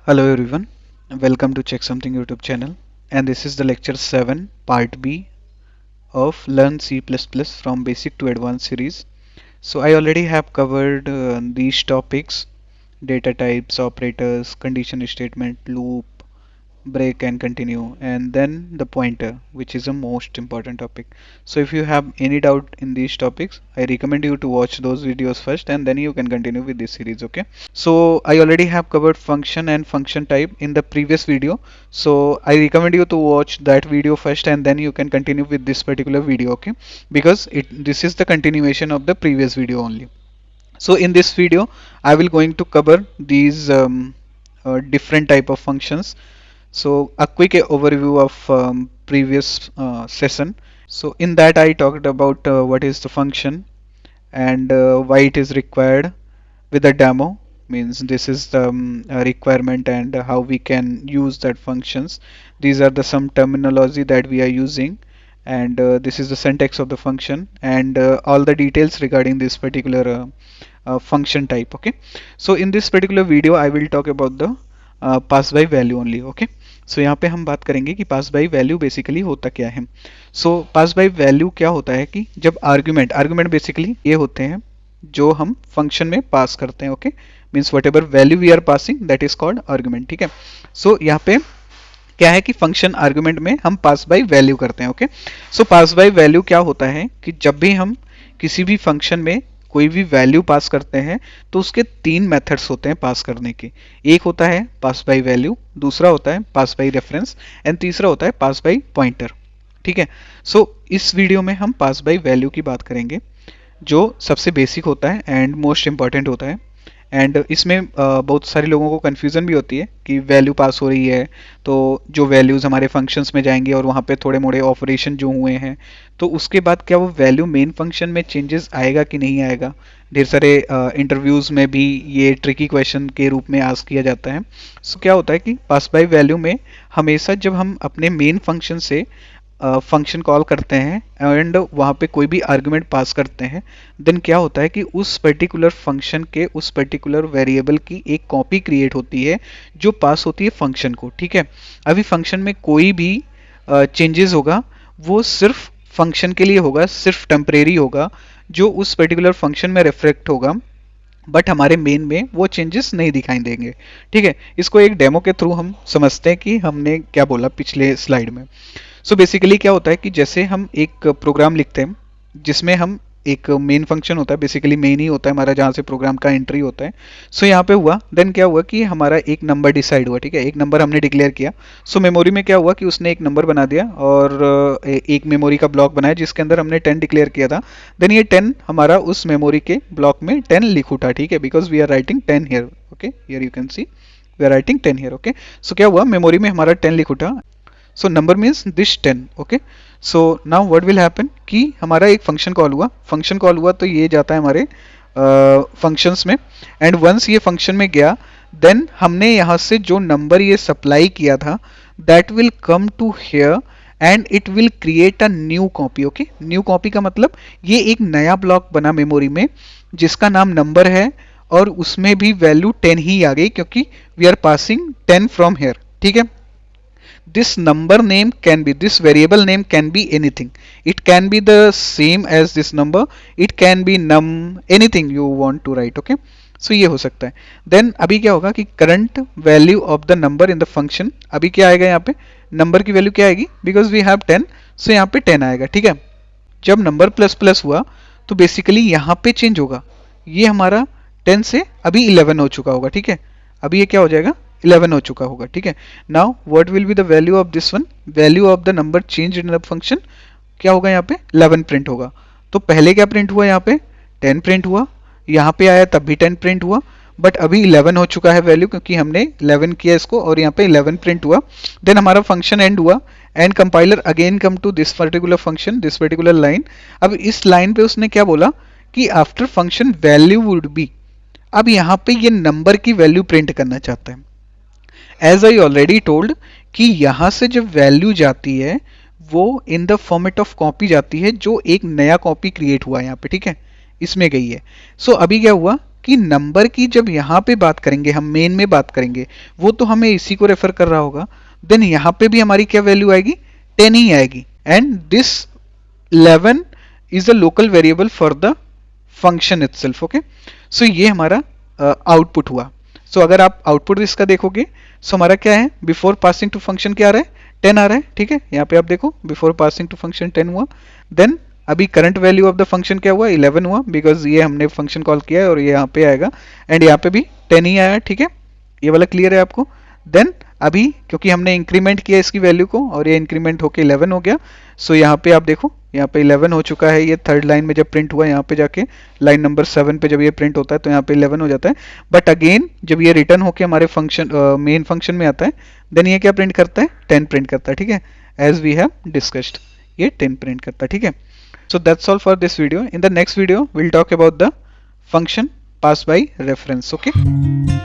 Hello everyone, welcome to Check Something YouTube channel, and this is the lecture 7 part B of Learn C++ from Basic to Advanced series. So I already have covered these topics: data types, operators, condition statement, loop, break and continue, and then the pointer, which is a most important topic. So if you have any doubt in these topics, I recommend you to watch those videos first and then you can continue with this series. Okay, so I already have covered function and function type in the previous video, so I recommend you to watch that video first and then you can continue with this particular video. Okay, because this is the continuation of the previous video only. So in this video I will going to cover these different type of functions. So a quick overview of previous session. So in that I talked about what is the function and why it is required with a demo. Means this is the requirement and how we can use that functions. These are the some terminology that we are using, and this is the syntax of the function and all the details regarding this particular function type. Okay, so in this particular video I will talk about the pass by value only. Okay, सो यहाँ पे हम बात करेंगे कि पास by value basically होता क्या है. सो पास by value क्या होता है कि जब आर्ग्यूमेंट आर्ग्यूमेंट बेसिकली ये होते हैं जो हम फंक्शन में पास करते हैं. Okay, means whatever value we are passing that is called argument. ठीक है, सो यहाँ पे क्या है कि फंक्शन आर्ग्यूमेंट में हम पास बाई वैल्यू करते हैं. Okay, so pass by value क्या होता है कि जब भी हम किसी भी फंक्शन में कोई भी वैल्यू पास करते हैं तो उसके तीन मेथड्स होते हैं पास करने के. एक होता है पास बाई वैल्यू, दूसरा होता है पास बाई रेफरेंस एंड तीसरा होता है पास बाई पॉइंटर. ठीक है, सो इस वीडियो में हम पास बाई वैल्यू की बात करेंगे जो सबसे बेसिक होता है एंड मोस्ट इंपॉर्टेंट होता है. एंड इसमें बहुत सारे लोगों को कन्फ्यूज़न भी होती है कि वैल्यू पास हो रही है तो जो वैल्यूज़ हमारे फंक्शंस में जाएंगे और वहाँ पे थोड़े मोड़े ऑपरेशन जो हुए हैं तो उसके बाद क्या वो वैल्यू मेन फंक्शन में चेंजेस आएगा कि नहीं आएगा. ढेर सारे इंटरव्यूज़ में भी ये ट्रिकी क्वेश्चन के रूप में आस्क किया जाता है. सो क्या होता है कि पास बाय वैल्यू में हमेशा जब हम अपने मेन फंक्शन से फंक्शन कॉल करते हैं एंड वहाँ पे कोई भी आर्गुमेंट पास करते हैं देन क्या होता है कि उस पर्टिकुलर फंक्शन के उस पर्टिकुलर वेरिएबल की एक कॉपी क्रिएट होती है जो पास होती है फंक्शन को. ठीक है, अभी फंक्शन में कोई भी चेंजेस होगा वो सिर्फ फंक्शन के लिए होगा, सिर्फ टेम्परेरी होगा जो उस पर्टिकुलर फंक्शन में रिफ्लेक्ट होगा, बट हमारे मेन में वो चेंजेस नहीं दिखाई देंगे. ठीक है, इसको एक डेमो के थ्रू हम समझते हैं कि हमने क्या बोला पिछले स्लाइड में. सो बेसिकली क्या होता है कि जैसे हम एक प्रोग्राम लिखते हैं जिसमें हम एक मेन फंक्शन होता है, बेसिकली मेन ही होता है हमारा जहाँ से प्रोग्राम का एंट्री होता है. सो यहाँ पे हुआ देन क्या हुआ कि हमारा एक नंबर डिसाइड हुआ. ठीक है, एक नंबर हमने डिक्लेयर किया. सो मेमोरी में क्या हुआ कि उसने एक नंबर बना दिया और एक मेमोरी का ब्लॉक बनाया जिसके अंदर हमने 10 डिक्लेयर किया था. देन ये 10 हमारा उस मेमोरी के ब्लॉक में 10 लिख उठा. ठीक है, because we are writing 10 here. Okay, here you can see we are writing 10 here. Okay, so क्या हुआ मेमोरी में हमारा 10 लिख उठा. So number means this 10. Okay, so now what will happen कि हमारा एक फंक्शन कॉल हुआ. फंक्शन कॉल हुआ तो ये जाता है हमारे फंक्शंस में एंड वंस ये फंक्शन में गया देन हमने यहाँ से जो नंबर ये सप्लाई किया था that will come to here and it will create a new copy. Okay, new copy का मतलब ये एक नया ब्लॉक बना मेमोरी में जिसका नाम नंबर है और उसमें भी वैल्यू 10 ही आ गई क्योंकि we are passing 10 from here. ठीक है, this number name can be, this variable name can be anything. It can be the same as this number, it can be num, anything you want to write. Okay, so ये हो सकता है. Then अभी क्या होगा कि current value of the number in the function, अभी क्या आएगा यहाँ पे नंबर की वैल्यू क्या आएगी बिकॉज वी हैव 10. सो यहाँ पे 10 आएगा. ठीक है, जब नंबर प्लस प्लस हुआ तो बेसिकली यहाँ पे चेंज होगा. ये हमारा 10 से अभी 11 हो चुका होगा. ठीक है, अभी ये क्या हो जाएगा 11 हो चुका होगा. ठीक है, now what will be the value of this one, value of the number change in the function क्या होगा यहाँ पे 11 प्रिंट होगा. तो पहले क्या प्रिंट हुआ यहाँ पे 10 प्रिंट हुआ, यहाँ पे आया तब भी 10 प्रिंट हुआ, बट अभी 11 हो चुका है वैल्यू क्योंकि हमने 11 किया इसको और यहाँ पे 11 प्रिंट हुआ. देन हमारा फंक्शन एंड हुआ and compiler again come to this particular function, this particular line. अब इस लाइन पे उसने क्या बोला कि after function value would be, अब यहाँ पे ये नंबर की वैल्यू प्रिंट करना चाहता है. एज आई ऑलरेडी टोल्ड कि यहाँ से जब वैल्यू जाती है वो in the format of copy जाती है जो एक नया कॉपी क्रिएट हुआ है यहाँ पे. ठीक है, इसमें गई है. सो अभी क्या हुआ कि नंबर की जब यहाँ पे बात करेंगे, हम मेन में बात करेंगे, वो तो हमें इसी को रेफर कर रहा होगा, देन यहाँ पे भी हमारी क्या वैल्यू आएगी, 10 ही आएगी। And this 11 is a local variable for the function itself. Okay, so ये हमारा आउटपुट हुआ। सो अगर आप आउटपुट इसका देखोगे, सो हमारा क्या है, बिफोर पासिंग टू फंक्शन क्या आ रहा है, 10 आ रहा है। ठीक है, यहाँ पे आप देखो बिफोर पासिंग टू फंक्शन 10 हुआ। देन अभी current value of the function क्या हुआ, 11 हुआ, बिकॉज ये हमने फंक्शन कॉल किया है और ये यहाँ पे आएगा। एंड यहाँ पे भी 10 ही आया। ठीक है, ये वाला क्लियर है आपको। देन अभी क्योंकि हमने इंक्रीमेंट किया इसकी वैल्यू को और ये इंक्रीमेंट होके 11 हो गया, सो यहाँ पे आप देखो यहाँ पे 11 हो चुका है। ये थर्ड लाइन में जब प्रिंट हुआ, यहाँ पे जाके लाइन नंबर 7 पे जब ये प्रिंट होता है तो यहाँ पे 11 हो जाता है। बट अगेन जब ये रिटर्न होके हमारे फंक्शन मेन फंक्शन में आता है, देन ये क्या प्रिंट करता है, 10 प्रिंट करता है। ठीक है, एज वी हैव डिस्कस्ड, ये 10 प्रिंट करता है। ठीक है, so that's all for this video. In the next video we'll talk about the function pass by reference. Okay.